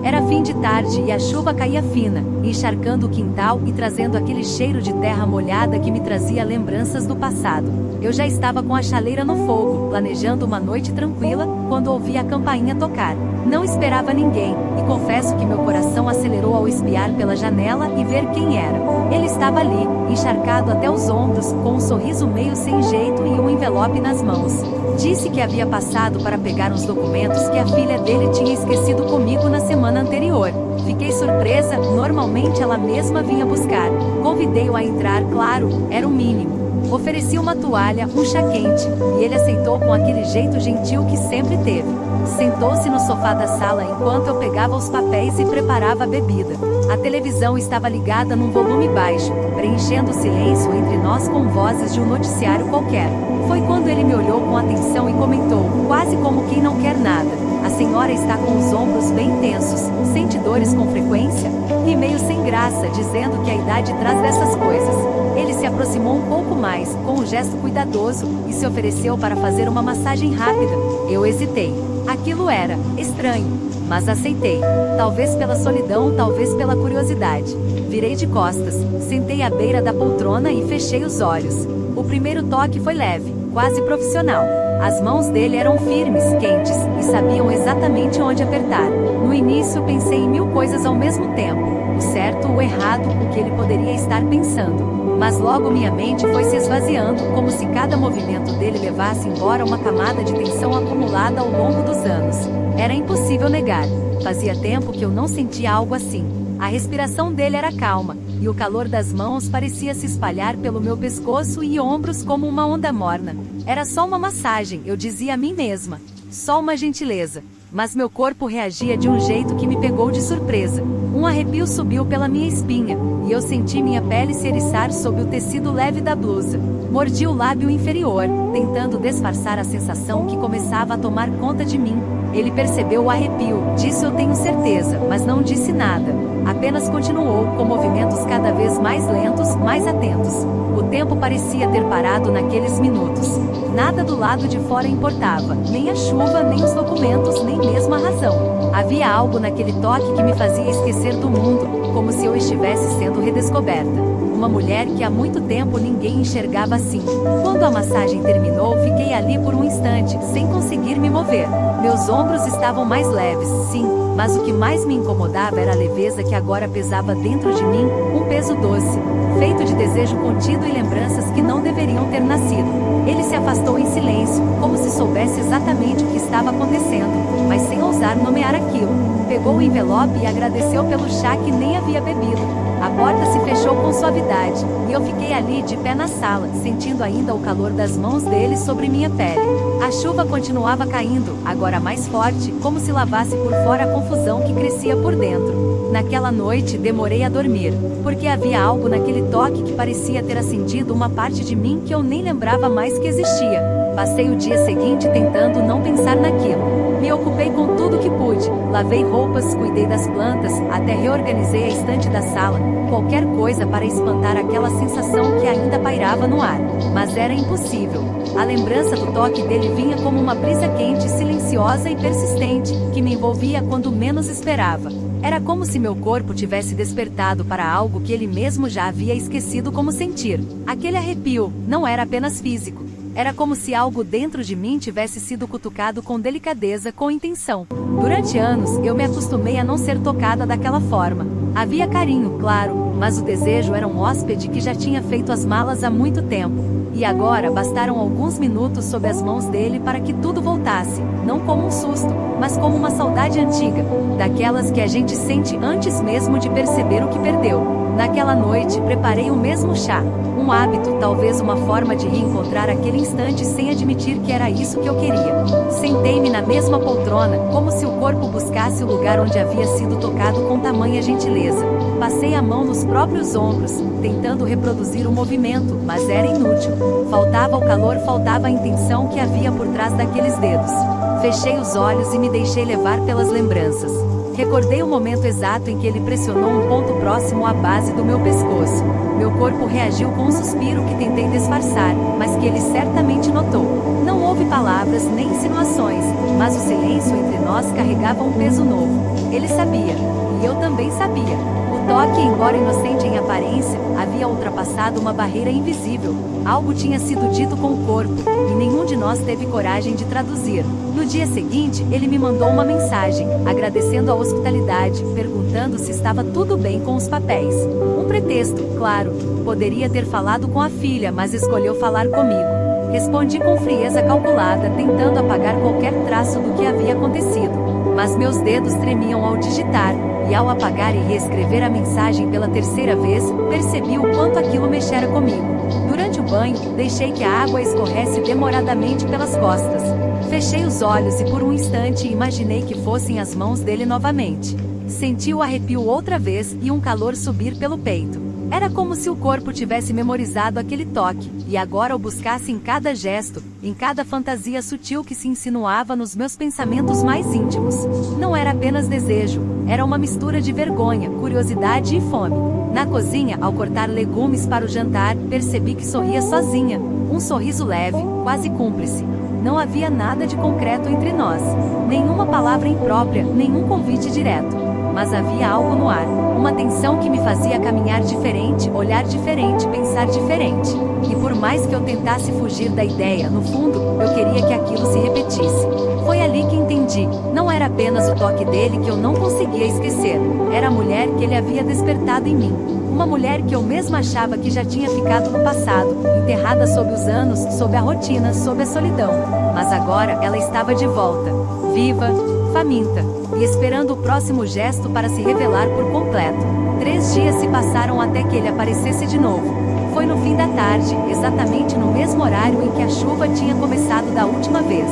Era fim de tarde e a chuva caía fina, encharcando o quintal e trazendo aquele cheiro de terra molhada que me trazia lembranças do passado. Eu já estava com a chaleira no fogo, planejando uma noite tranquila, quando ouvi a campainha tocar. Não esperava ninguém, e confesso que meu coração acelerou ao espiar pela janela e ver quem era. Ele estava ali, encharcado até os ombros, com um sorriso meio sem jeito e um envelope nas mãos. Disse que havia passado para pegar uns documentos que a filha dele tinha esquecido comigo na semana anterior. Fiquei surpresa, normalmente ela mesma vinha buscar. Convidei-o a entrar, claro, era o mínimo. Ofereci uma toalha, um chá quente, e ele aceitou com aquele jeito gentil que sempre teve. Sentou-se no sofá da sala enquanto eu pegava os papéis e preparava a bebida. A televisão estava ligada num volume baixo, preenchendo o silêncio entre nós com vozes de um noticiário qualquer. Foi quando ele me olhou com atenção e comentou, quase como quem não quer nada: "A senhora está com os ombros bem tensos, sente dores com frequência?" E meio sem graça, dizendo que a idade traz dessas coisas. Ele se aproximou um pouco mais, com um gesto cuidadoso, e se ofereceu para fazer uma massagem rápida. Eu hesitei. Aquilo era estranho, mas aceitei. Talvez pela solidão, talvez pela curiosidade. Virei de costas, sentei à beira da poltrona e fechei os olhos. O primeiro toque foi leve, quase profissional. As mãos dele eram firmes, quentes, e sabiam exatamente onde apertar. No início pensei em mil coisas ao mesmo tempo. O certo, o errado, o que ele poderia estar pensando. Mas logo minha mente foi se esvaziando, como se cada movimento dele levasse embora uma camada de tensão acumulada ao longo dos anos. Era impossível negar. Fazia tempo que eu não sentia algo assim. A respiração dele era calma, e o calor das mãos parecia se espalhar pelo meu pescoço e ombros como uma onda morna. Era só uma massagem, eu dizia a mim mesma. Só uma gentileza. Mas meu corpo reagia de um jeito que me pegou de surpresa. Um arrepio subiu pela minha espinha, e eu senti minha pele se eriçar sob o tecido leve da blusa. Mordi o lábio inferior, tentando disfarçar a sensação que começava a tomar conta de mim. Ele percebeu o arrepio, disso eu tenho certeza, mas não disse nada. Apenas continuou, com movimentos cada vez mais lentos, mais atentos. O tempo parecia ter parado naqueles minutos. Nada do lado de fora importava, nem a chuva, nem os documentos, nem mesmo a razão. Havia algo naquele toque que me fazia esquecer do mundo, como se eu estivesse sendo redescoberta. Uma mulher que há muito tempo ninguém enxergava assim. Quando a massagem terminou, fiquei ali por um instante, sem conseguir me mover. Meus ombros estavam mais leves, sim, mas o que mais me incomodava era a leveza que agora pesava dentro de mim, um peso doce, feito de desejo contido e lembranças que não deveriam ter nascido. Ele se afastou em silêncio, como se soubesse exatamente o que estava acontecendo, mas sem ousar nomear aquilo. Pegou o envelope e agradeceu pelo chá que nem havia bebido. A porta se fechou com suavidade, e eu fiquei ali de pé na sala, sentindo ainda o calor das mãos dele sobre minha pele. A chuva continuava caindo, agora mais forte, como se lavasse por fora a confusão que crescia por dentro. Naquela noite demorei a dormir, porque havia algo naquele toque que parecia ter acendido uma parte de mim que eu nem lembrava mais que existia. Passei o dia seguinte tentando não pensar naquilo. Me ocupei com tudo que pude, lavei roupas, cuidei das plantas, até reorganizei a estante da sala, qualquer coisa para espantar aquela sensação que ainda pairava no ar. Mas era impossível. A lembrança do toque dele vinha como uma brisa quente, silenciosa e persistente, que me envolvia quando menos esperava. Era como se meu corpo tivesse despertado para algo que ele mesmo já havia esquecido como sentir. Aquele arrepio não era apenas físico. Era como se algo dentro de mim tivesse sido cutucado com delicadeza, com intenção. Durante anos, eu me acostumei a não ser tocada daquela forma. Havia carinho, claro, mas o desejo era um hóspede que já tinha feito as malas há muito tempo. E agora bastaram alguns minutos sob as mãos dele para que tudo voltasse, não como um susto, mas como uma saudade antiga, daquelas que a gente sente antes mesmo de perceber o que perdeu. Naquela noite, preparei o mesmo chá. Um hábito, talvez uma forma de reencontrar aquele instante sem admitir que era isso que eu queria. Sentei-me na mesma poltrona, como se o corpo buscasse o lugar onde havia sido tocado com tamanha gentileza. Passei a mão nos próprios ombros, tentando reproduzir o movimento, mas era inútil. Faltava o calor, faltava a intenção que havia por trás daqueles dedos. Fechei os olhos e me deixei levar pelas lembranças. Recordei o momento exato em que ele pressionou um ponto próximo à base do meu pescoço. Meu corpo reagiu com um suspiro que tentei disfarçar, mas que ele certamente notou. Não houve palavras nem insinuações, mas o silêncio entre nós carregava um peso novo. Ele sabia, e eu também sabia. O toque, embora inocente em aparência, havia ultrapassado uma barreira invisível. Algo tinha sido dito com o corpo, e nenhum de nós teve coragem de traduzir. No dia seguinte, ele me mandou uma mensagem, agradecendo a hospitalidade, perguntando se estava tudo bem com os papéis. Um pretexto, claro. Poderia ter falado com a filha, mas escolheu falar comigo. Respondi com frieza calculada, tentando apagar qualquer traço do que havia acontecido. Mas meus dedos tremiam ao digitar, e ao apagar e reescrever a mensagem pela terceira vez, percebi o quanto aquilo mexera comigo. Durante o banho, deixei que a água escorresse demoradamente pelas costas. Fechei os olhos e por um instante imaginei que fossem as mãos dele novamente. Senti o arrepio outra vez e um calor subir pelo peito. Era como se o corpo tivesse memorizado aquele toque, e agora o buscasse em cada gesto, em cada fantasia sutil que se insinuava nos meus pensamentos mais íntimos. Não era apenas desejo, era uma mistura de vergonha, curiosidade e fome. Na cozinha, ao cortar legumes para o jantar, percebi que sorria sozinha, um sorriso leve, quase cúmplice. Não havia nada de concreto entre nós, nenhuma palavra imprópria, nenhum convite direto. Mas havia algo no ar, uma tensão que me fazia caminhar diferente, olhar diferente, pensar diferente. E por mais que eu tentasse fugir da ideia, no fundo, eu queria que aquilo se repetisse. Foi ali que entendi, não era apenas o toque dele que eu não conseguia esquecer, era a mulher que ele havia despertado em mim. Uma mulher que eu mesma achava que já tinha ficado no passado, enterrada sob os anos, sob a rotina, sob a solidão. Mas agora ela estava de volta, viva, faminta, e esperando o próximo gesto para se revelar por completo. 3 dias se passaram até que ele aparecesse de novo. Foi no fim da tarde, exatamente no mesmo horário em que a chuva tinha começado da última vez.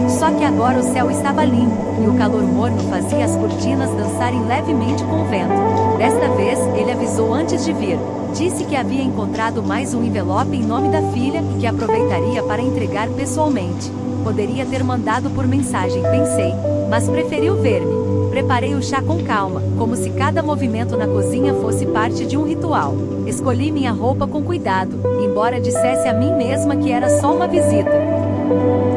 Só que agora o céu estava limpo, e o calor morno fazia as cortinas dançarem levemente com o vento. Desta vez, ele avisou antes de vir. Disse que havia encontrado mais um envelope em nome da filha e que aproveitaria para entregar pessoalmente. Poderia ter mandado por mensagem, pensei, mas preferiu ver-me. Preparei o chá com calma, como se cada movimento na cozinha fosse parte de um ritual. Escolhi minha roupa com cuidado, embora dissesse a mim mesma que era só uma visita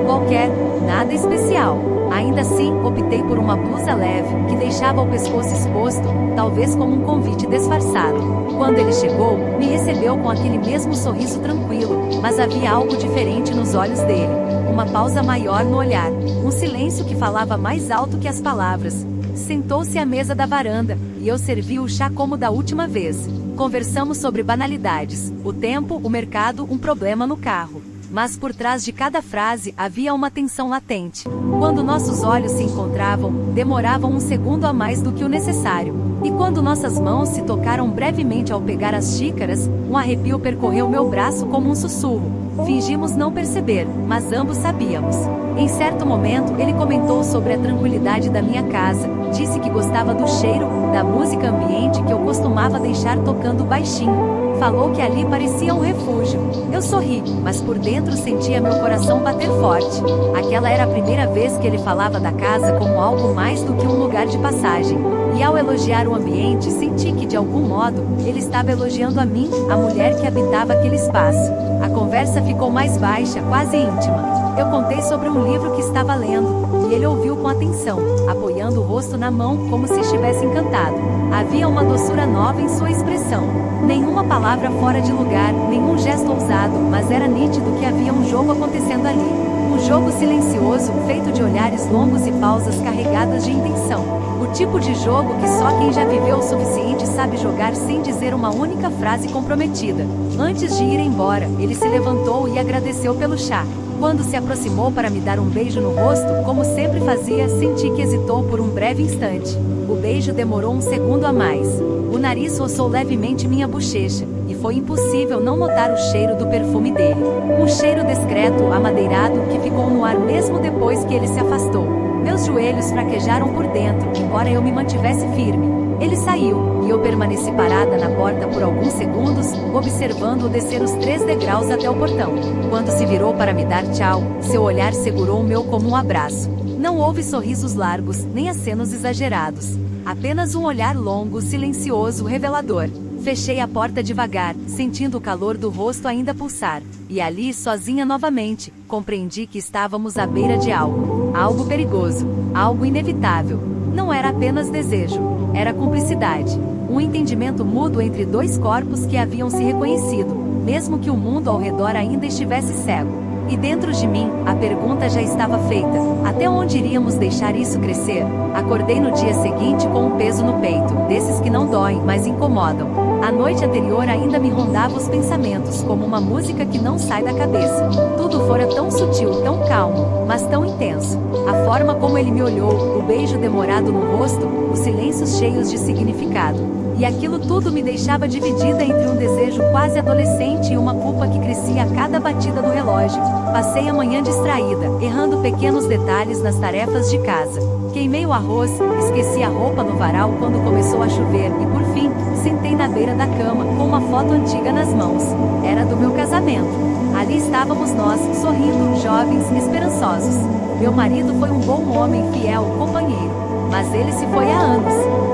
qualquer, nada especial. Ainda assim, optei por uma blusa leve, que deixava o pescoço exposto, talvez como um convite disfarçado. Quando ele chegou, me recebeu com aquele mesmo sorriso tranquilo, mas havia algo diferente nos olhos dele. Uma pausa maior no olhar, um silêncio que falava mais alto que as palavras. Sentou-se à mesa da varanda, e eu servi o chá como da última vez. Conversamos sobre banalidades, o tempo, o mercado, um problema no carro. Mas por trás de cada frase havia uma tensão latente. Quando nossos olhos se encontravam, demoravam um segundo a mais do que o necessário. E quando nossas mãos se tocaram brevemente ao pegar as xícaras, um arrepio percorreu meu braço como um sussurro. Fingimos não perceber, mas ambos sabíamos. Em certo momento, ele comentou sobre a tranquilidade da minha casa, disse que gostava do cheiro, da música ambiente que eu costumava deixar tocando baixinho. Falou que ali parecia um refúgio. Eu sorri, mas por dentro sentia meu coração bater forte. Aquela era a primeira vez que ele falava da casa como algo mais do que um lugar de passagem. E ao elogiar o ambiente, senti que de algum modo, ele estava elogiando a mim, a mulher que habitava aquele espaço. A conversa ficou mais baixa, quase íntima. Eu contei sobre um livro que estava lendo, e ele ouviu com atenção, apoiando o rosto na mão, como se estivesse encantado. Havia uma doçura nova em sua expressão. Nenhuma palavra fora de lugar, nenhum gesto ousado, mas era nítido que havia um jogo acontecendo ali. Um jogo silencioso, feito de olhares longos e pausas carregadas de intenção. O tipo de jogo que só quem já viveu o suficiente sabe jogar sem dizer uma única frase comprometida. Antes de ir embora, ele se levantou e agradeceu pelo chá. Quando se aproximou para me dar um beijo no rosto, como sempre fazia, senti que hesitou por um breve instante. O beijo demorou um segundo a mais. O nariz roçou levemente minha bochecha, e foi impossível não notar o cheiro do perfume dele. Um cheiro discreto, amadeirado, que ficou no ar mesmo depois que ele se afastou. Meus joelhos fraquejaram por dentro, embora eu me mantivesse firme. Ele saiu, e eu permaneci parada na porta por alguns segundos, observando-o descer os 3 degraus até o portão. Quando se virou para me dar tchau, seu olhar segurou o meu como um abraço. Não houve sorrisos largos, nem acenos exagerados. Apenas um olhar longo, silencioso, revelador. Fechei a porta devagar, sentindo o calor do rosto ainda pulsar. E ali, sozinha novamente, compreendi que estávamos à beira de algo. Algo perigoso. Algo inevitável. Não era apenas desejo. Era cumplicidade. Um entendimento mútuo entre dois corpos que haviam se reconhecido, mesmo que o mundo ao redor ainda estivesse cego. E dentro de mim, a pergunta já estava feita: até onde iríamos deixar isso crescer? Acordei no dia seguinte com um peso no peito, desses que não doem, mas incomodam. A noite anterior ainda me rondava os pensamentos, como uma música que não sai da cabeça. Tudo fora tão sutil, tão calmo, mas tão intenso. A forma como ele me olhou, o beijo demorado no rosto, os silêncios cheios de significado. E aquilo tudo me deixava dividida entre um desejo quase adolescente e uma culpa que crescia a cada batida do relógio. Passei a manhã distraída, errando pequenos detalhes nas tarefas de casa. Queimei o arroz, esqueci a roupa no varal quando começou a chover e, por fim, sentei na beira da cama, com uma foto antiga nas mãos. Era do meu casamento. Ali estávamos nós, sorrindo, jovens, esperançosos. Meu marido foi um bom homem, fiel, companheiro. Mas ele se foi há anos.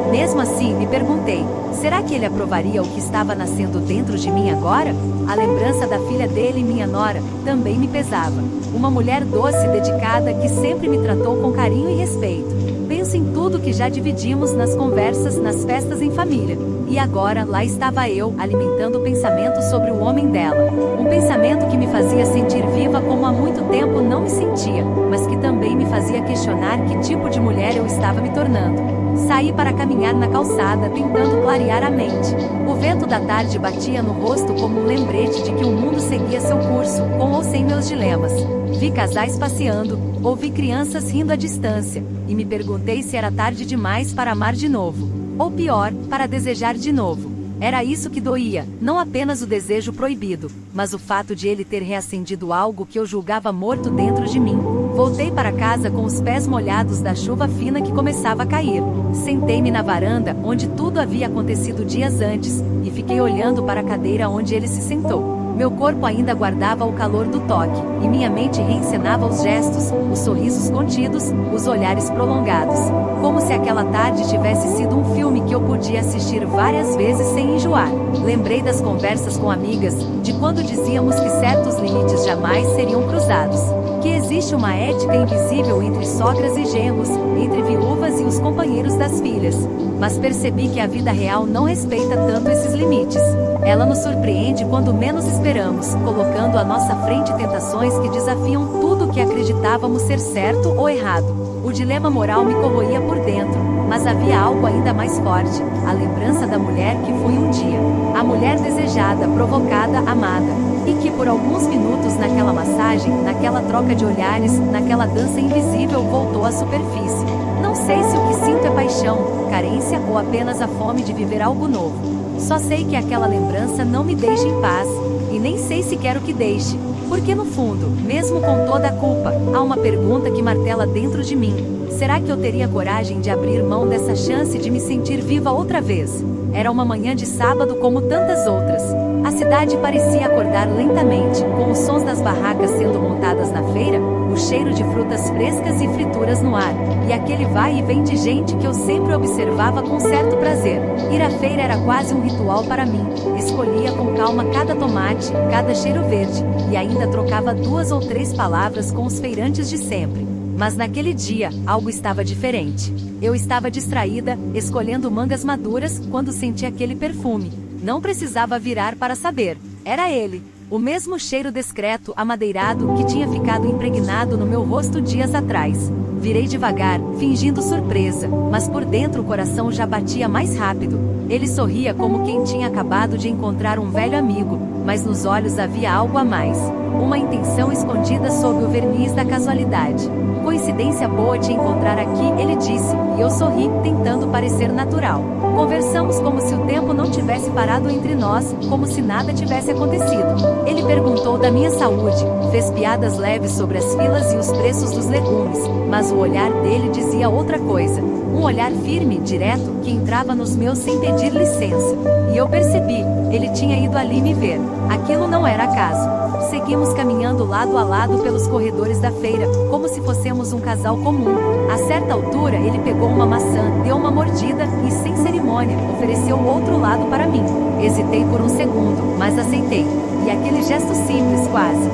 Mesmo assim, me perguntei, será que ele aprovaria o que estava nascendo dentro de mim agora? A lembrança da filha dele, minha nora, também me pesava. Uma mulher doce, dedicada, que sempre me tratou com carinho e respeito. Penso em tudo que já dividimos nas conversas, nas festas em família. E agora, lá estava eu, alimentando o pensamento sobre o homem dela. Um pensamento que me fazia sentir viva como há muito tempo não me sentia, mas que também me fazia questionar que tipo de mulher eu estava me tornando. Saí para caminhar na calçada, tentando clarear a mente. O vento da tarde batia no rosto como um lembrete de que o mundo seguia seu curso, com ou sem meus dilemas. Vi casais passeando, ouvi crianças rindo à distância, e me perguntei se era tarde demais para amar de novo. Ou pior, para desejar de novo. Era isso que doía, não apenas o desejo proibido, mas o fato de ele ter reacendido algo que eu julgava morto dentro de mim. Voltei para casa com os pés molhados da chuva fina que começava a cair. Sentei-me na varanda, onde tudo havia acontecido dias antes, e fiquei olhando para a cadeira onde ele se sentou. Meu corpo ainda guardava o calor do toque, e minha mente reencenava os gestos, os sorrisos contidos, os olhares prolongados. Como se aquela tarde tivesse sido um filme que eu podia assistir várias vezes sem enjoar. Lembrei das conversas com amigas, de quando dizíamos que certos limites jamais seriam cruzados. Que existe uma ética invisível entre sogras e genros, entre viúvas e os companheiros das filhas. Mas percebi que a vida real não respeita tanto esses limites. Ela nos surpreende quando menos esperamos, colocando à nossa frente tentações que desafiam tudo o que acreditávamos ser certo ou errado. O dilema moral me corroía por dentro, mas havia algo ainda mais forte, a lembrança da mulher que fui um dia. A mulher desejada, provocada, amada. E que por alguns minutos naquela massagem, naquela troca de olhares, naquela dança invisível voltou à superfície. Não sei se o que sinto é paixão, carência ou apenas a fome de viver algo novo. Só sei que aquela lembrança não me deixa em paz, e nem sei se quero que deixe. Porque no fundo, mesmo com toda a culpa, há uma pergunta que martela dentro de mim. Será que eu teria coragem de abrir mão dessa chance de me sentir viva outra vez? Era uma manhã de sábado como tantas outras. A cidade parecia acordar lentamente, com os sons das barracas sendo montadas na feira, o cheiro de frutas frescas e frituras no ar, e aquele vai e vem de gente que eu sempre observava com certo prazer. Ir à feira era quase um ritual para mim. Escolhia com calma cada tomate, cada cheiro verde, e ainda trocava 2 ou 3 palavras com os feirantes de sempre. Mas naquele dia, algo estava diferente. Eu estava distraída, escolhendo mangas maduras, quando senti aquele perfume. Não precisava virar para saber. Era ele. O mesmo cheiro discreto, amadeirado, que tinha ficado impregnado no meu rosto dias atrás. Virei devagar, fingindo surpresa, mas por dentro o coração já batia mais rápido. Ele sorria como quem tinha acabado de encontrar um velho amigo, mas nos olhos havia algo a mais. Uma intenção escondida sob o verniz da casualidade. Coincidência boa te encontrar aqui, ele disse, e eu sorri, tentando parecer natural. Conversamos como se o tempo não tivesse parado entre nós, como se nada tivesse acontecido. Ele perguntou da minha saúde, fez piadas leves sobre as filas e os preços dos legumes, mas o olhar dele dizia outra coisa. Um olhar firme, direto, que entrava nos meus sem pedir licença. E eu percebi, ele tinha ido ali me ver. Aquilo não era acaso. Seguimos caminhando lado a lado pelos corredores da feira, como se fossemos um casal comum. A certa altura ele pegou uma maçã, deu uma mordida e, sem cerimônia, ofereceu o outro lado para mim. Hesitei por um segundo, mas aceitei. E aquele gesto simples, quase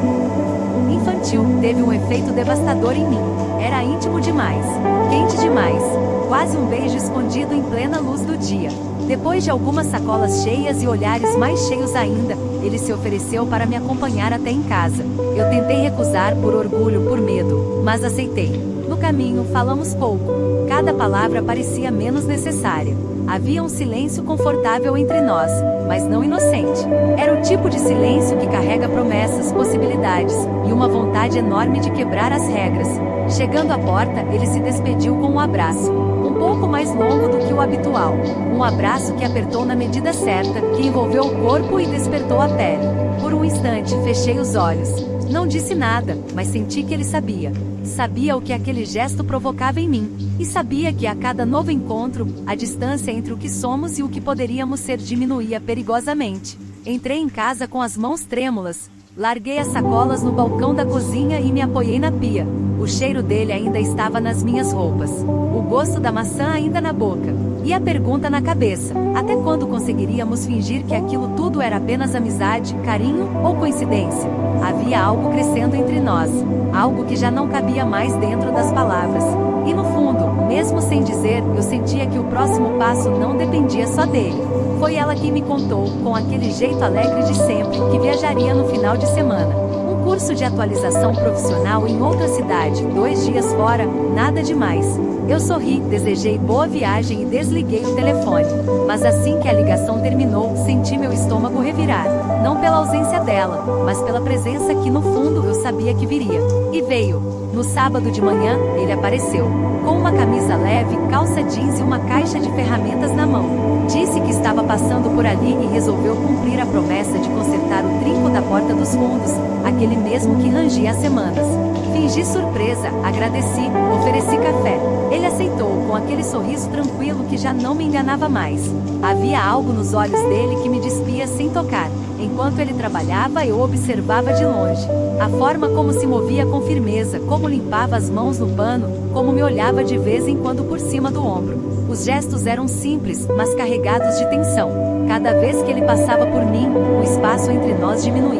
infantil, teve um efeito devastador em mim. Era íntimo demais, quente demais, quase um beijo escondido em plena luz do dia. Depois de algumas sacolas cheias e olhares mais cheios ainda, ele se ofereceu para me acompanhar até em casa. Eu tentei recusar por orgulho, por medo, mas aceitei. No caminho, falamos pouco. Cada palavra parecia menos necessária. Havia um silêncio confortável entre nós, mas não inocente. Era o tipo de silêncio que carrega promessas, possibilidades, e uma vontade enorme de quebrar as regras. Chegando à porta, ele se despediu com um abraço, um pouco mais longo do que o habitual. Um abraço que apertou na medida certa, que envolveu o corpo e despertou a pele. Por um instante, fechei os olhos. Não disse nada, mas senti que ele sabia. Sabia o que aquele gesto provocava em mim. E sabia que a cada novo encontro, a distância entre o que somos e o que poderíamos ser diminuía perigosamente. Entrei em casa com as mãos trêmulas. Larguei as sacolas no balcão da cozinha e me apoiei na pia. O cheiro dele ainda estava nas minhas roupas. O gosto da maçã ainda na boca. E a pergunta na cabeça: até quando conseguiríamos fingir que aquilo tudo era apenas amizade, carinho ou coincidência? Havia algo crescendo entre nós. Algo que já não cabia mais dentro das palavras. E no fundo, mesmo sem dizer, eu sentia que o próximo passo não dependia só dele. Foi ela quem me contou, com aquele jeito alegre de sempre, que viajaria no final de semana. Um curso de atualização profissional em outra cidade, 2 dias fora, nada demais. Eu sorri, desejei boa viagem e desliguei o telefone. Mas assim que a ligação terminou, senti meu estômago revirar. Não pela ausência dela, mas pela presença que no fundo eu sabia que viria. E veio. No sábado de manhã, ele apareceu. Com uma camisa leve, calça jeans e uma caixa de ferramentas na mão. Disse que estava passando por ali e resolveu cumprir a promessa de consertar o trinco da porta dos fundos, aquele mesmo que rangia há semanas. Fingi surpresa, agradeci, ofereci café. Ele aceitou, com aquele sorriso tranquilo que já não me enganava mais. Havia algo nos olhos dele que me despia sem tocar. Enquanto ele trabalhava, eu observava de longe. A forma como se movia com firmeza, como limpava as mãos no pano, como me olhava de vez em quando por cima do ombro. Os gestos eram simples, mas carregados de tensão. Cada vez que ele passava por mim, o espaço entre nós diminuía.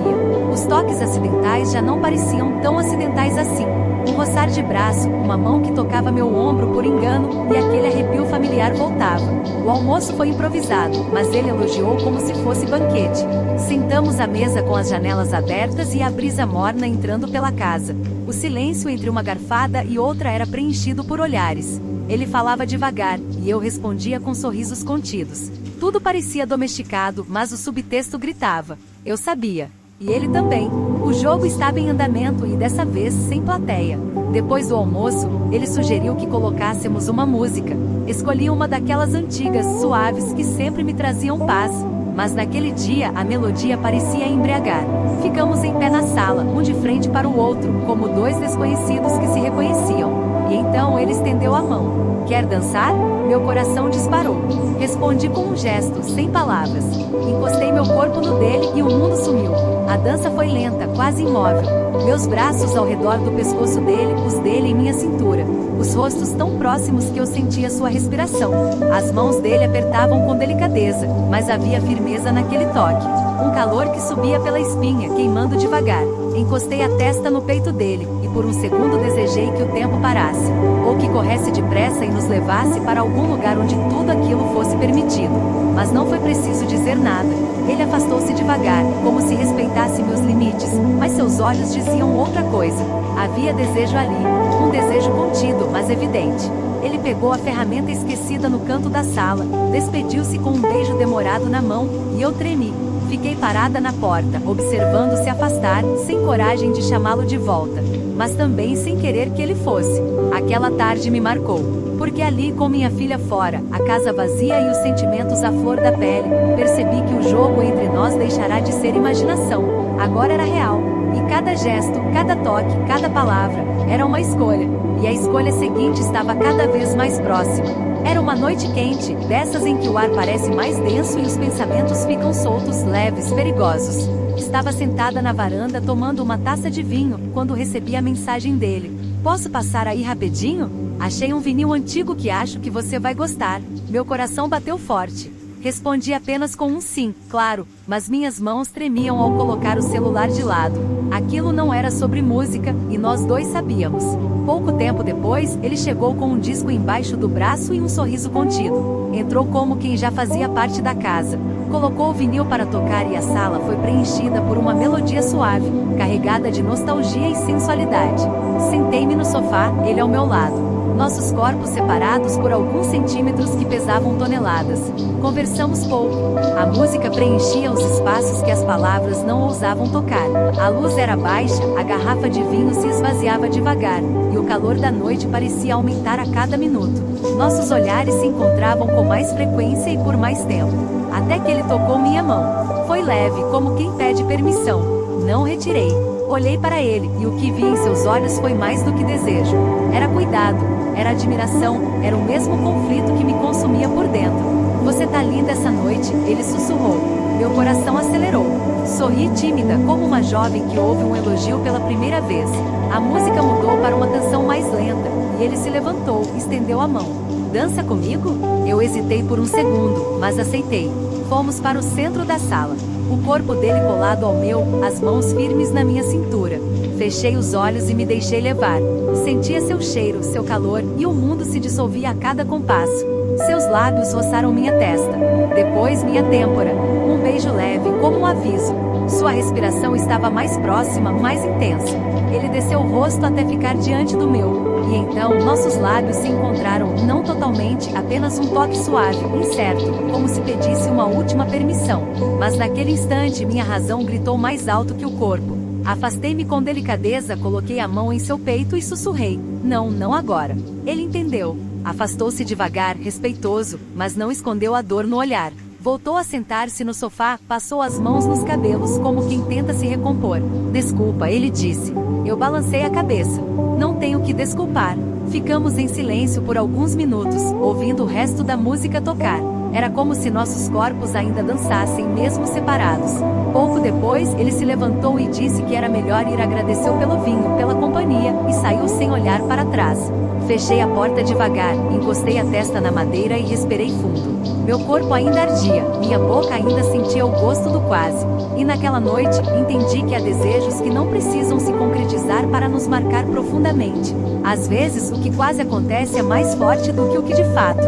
Os toques acidentais já não pareciam tão acidentais assim. Um roçar de braço, uma mão que tocava meu ombro por engano, e aquele arrepio familiar voltava. O almoço foi improvisado, mas ele elogiou como se fosse banquete. Sentamos à mesa com as janelas abertas e a brisa morna entrando pela casa. O silêncio entre uma garfada e outra era preenchido por olhares. Ele falava devagar, e eu respondia com sorrisos contidos. Tudo parecia domesticado, mas o subtexto gritava. Eu sabia. E ele também. O jogo estava em andamento e dessa vez sem plateia. Depois do almoço, ele sugeriu que colocássemos uma música. Escolhi uma daquelas antigas, suaves, que sempre me traziam paz. Mas naquele dia a melodia parecia embriagar. Ficamos em pé na sala, um de frente para o outro, como 2 desconhecidos que se reconheciam. E então ele estendeu a mão. Quer dançar? Meu coração disparou. Respondi com um gesto, sem palavras. Encostei meu corpo no dele e o mundo sumiu. A dança foi lenta, quase imóvel. Meus braços ao redor do pescoço dele, os dele em minha cintura. Os rostos tão próximos que eu sentia sua respiração. As mãos dele apertavam com delicadeza, mas havia firmeza naquele toque. Um calor que subia pela espinha, queimando devagar. Encostei a testa no peito dele, e por um segundo desejei que o tempo parasse. Ou que corresse depressa e nos levasse para algum lugar onde tudo aquilo fosse permitido. Mas não foi preciso dizer nada. Ele afastou-se devagar, como se respeitasse meus limites, mas seus olhos diziam outra coisa. Havia desejo ali, um desejo contido, mas evidente. Ele pegou a ferramenta esquecida no canto da sala, despediu-se com um beijo demorado na mão, e eu tremi. Fiquei parada na porta, observando se afastar, sem coragem de chamá-lo de volta. Mas também sem querer que ele fosse. Aquela tarde me marcou. Porque ali, com minha filha fora, a casa vazia e os sentimentos à flor da pele, percebi que o jogo entre nós deixará de ser imaginação. Agora era real. E cada gesto, cada toque, cada palavra, era uma escolha. E a escolha seguinte estava cada vez mais próxima. Era uma noite quente, dessas em que o ar parece mais denso e os pensamentos ficam soltos, leves, perigosos. Estava sentada na varanda tomando uma taça de vinho, quando recebi a mensagem dele. Posso passar aí rapidinho? Achei um vinil antigo que acho que você vai gostar. Meu coração bateu forte. Respondi apenas com um sim, claro, mas minhas mãos tremiam ao colocar o celular de lado. Aquilo não era sobre música, e nós dois sabíamos. Pouco tempo depois, ele chegou com um disco embaixo do braço e um sorriso contido. Entrou como quem já fazia parte da casa. Colocou o vinil para tocar e a sala foi preenchida por uma melodia suave, carregada de nostalgia e sensualidade. Sentei-me no sofá, ele ao meu lado. Nossos corpos separados por alguns centímetros que pesavam toneladas. Conversamos pouco. A música preenchia os espaços que as palavras não ousavam tocar. A luz era baixa, a garrafa de vinho se esvaziava devagar, e o calor da noite parecia aumentar a cada minuto. Nossos olhares se encontravam com mais frequência e por mais tempo. Até que ele tocou minha mão. Foi leve, como quem pede permissão. Não retirei. Olhei para ele, e o que vi em seus olhos foi mais do que desejo. Era cuidado, era admiração, era o mesmo conflito que me consumia por dentro. Você tá linda essa noite, ele sussurrou. Meu coração acelerou. Sorri tímida, como uma jovem que ouve um elogio pela primeira vez. A música mudou para uma canção mais lenta, e ele se levantou, estendeu a mão. Dança comigo? Eu hesitei por um segundo, mas aceitei. Fomos para o centro da sala. O corpo dele colado ao meu, as mãos firmes na minha cintura. Fechei os olhos e me deixei levar. Sentia seu cheiro, seu calor, e o mundo se dissolvia a cada compasso. Seus lábios roçaram minha testa. Depois minha têmpora. Um beijo leve, como um aviso. Sua respiração estava mais próxima, mais intensa. Ele desceu o rosto até ficar diante do meu. E então, nossos lábios se encontraram, não totalmente, apenas um toque suave, incerto, como se pedisse uma última permissão. Mas naquele instante, minha razão gritou mais alto que o corpo. Afastei-me com delicadeza, coloquei a mão em seu peito e sussurrei. Não, não agora. Ele entendeu. Afastou-se devagar, respeitoso, mas não escondeu a dor no olhar. Voltou a sentar-se no sofá, passou as mãos nos cabelos como quem tenta se recompor. Desculpa, ele disse. Eu balancei a cabeça. Não tenho que desculpar. Ficamos em silêncio por alguns minutos, ouvindo o resto da música tocar. Era como se nossos corpos ainda dançassem, mesmo separados. Pouco depois, ele se levantou e disse que era melhor ir. Agradeceu pelo vinho, pela companhia, e saiu sem olhar para trás. Fechei a porta devagar, encostei a testa na madeira e respirei fundo. Meu corpo ainda ardia, minha boca ainda sentia o gosto do quase. E naquela noite, entendi que há desejos que não precisam se concretizar para nos marcar profundamente. Às vezes, o que quase acontece é mais forte do que o que de fato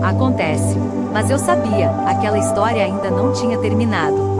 acontece. Mas eu sabia, aquela história ainda não tinha terminado.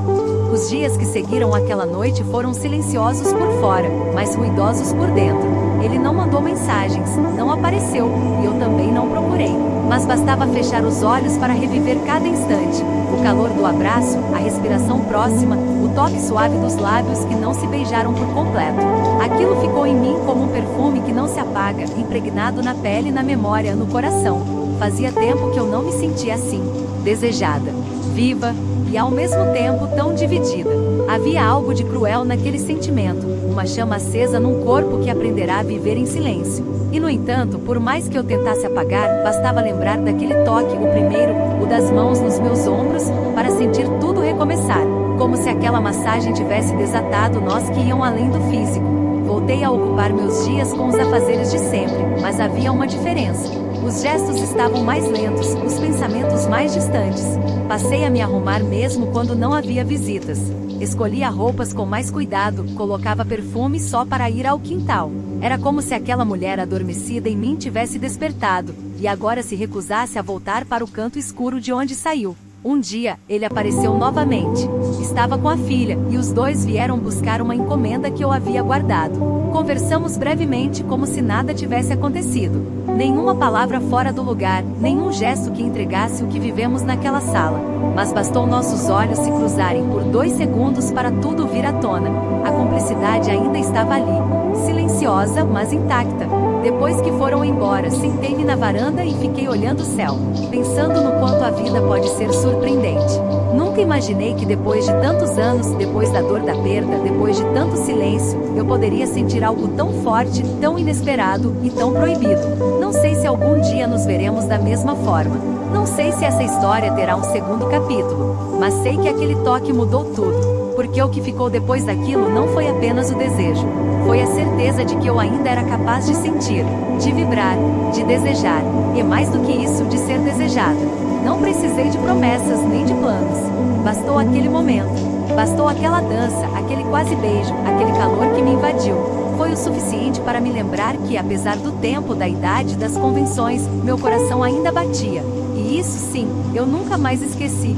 Os dias que seguiram aquela noite foram silenciosos por fora, mas ruidosos por dentro. Ele não mandou mensagens, não apareceu, e eu também não procurei. Mas bastava fechar os olhos para reviver cada instante. O calor do abraço, a respiração próxima, o toque suave dos lábios que não se beijaram por completo. Aquilo ficou em mim como um perfume que não se apaga, impregnado na pele, na memória, no coração. Fazia tempo que eu não me sentia assim, desejada, viva, e ao mesmo tempo tão dividida. Havia algo de cruel naquele sentimento, uma chama acesa num corpo que aprenderá a viver em silêncio. E no entanto, por mais que eu tentasse apagar, bastava lembrar daquele toque, o primeiro, o das mãos nos meus ombros, para sentir tudo recomeçar, como se aquela massagem tivesse desatado nós que iam além do físico. Voltei a ocupar meus dias com os afazeres de sempre, mas havia uma diferença. Os gestos estavam mais lentos, os pensamentos mais distantes. Passei a me arrumar mesmo quando não havia visitas. Escolhia roupas com mais cuidado, colocava perfume só para ir ao quintal. Era como se aquela mulher adormecida em mim tivesse despertado, e agora se recusasse a voltar para o canto escuro de onde saiu. Um dia, ele apareceu novamente. Estava com a filha, e os dois vieram buscar uma encomenda que eu havia guardado. Conversamos brevemente como se nada tivesse acontecido. Nenhuma palavra fora do lugar, nenhum gesto que entregasse o que vivemos naquela sala. Mas bastou nossos olhos se cruzarem por 2 segundos para tudo vir à tona. A cumplicidade ainda estava ali, silenciosa, mas intacta. Depois que foram embora, sentei-me na varanda e fiquei olhando o céu, pensando no quanto quanto a vida pode ser surpreendente. Nunca imaginei que depois de tantos anos, depois da dor da perda, depois de tanto silêncio, eu poderia sentir algo tão forte, tão inesperado e tão proibido. Não sei se algum dia nos veremos da mesma forma. Não sei se essa história terá um segundo capítulo, mas sei que aquele toque mudou tudo. Porque o que ficou depois daquilo não foi apenas o desejo. Foi a certeza de que eu ainda era capaz de sentir, de vibrar, de desejar, e mais do que isso, de ser desejada. Não precisei de promessas nem de planos. Bastou aquele momento. Bastou aquela dança, aquele quase beijo, aquele calor que me invadiu. Foi o suficiente para me lembrar que, apesar do tempo, da idade, das convenções, meu coração ainda batia. E isso sim, eu nunca mais esqueci.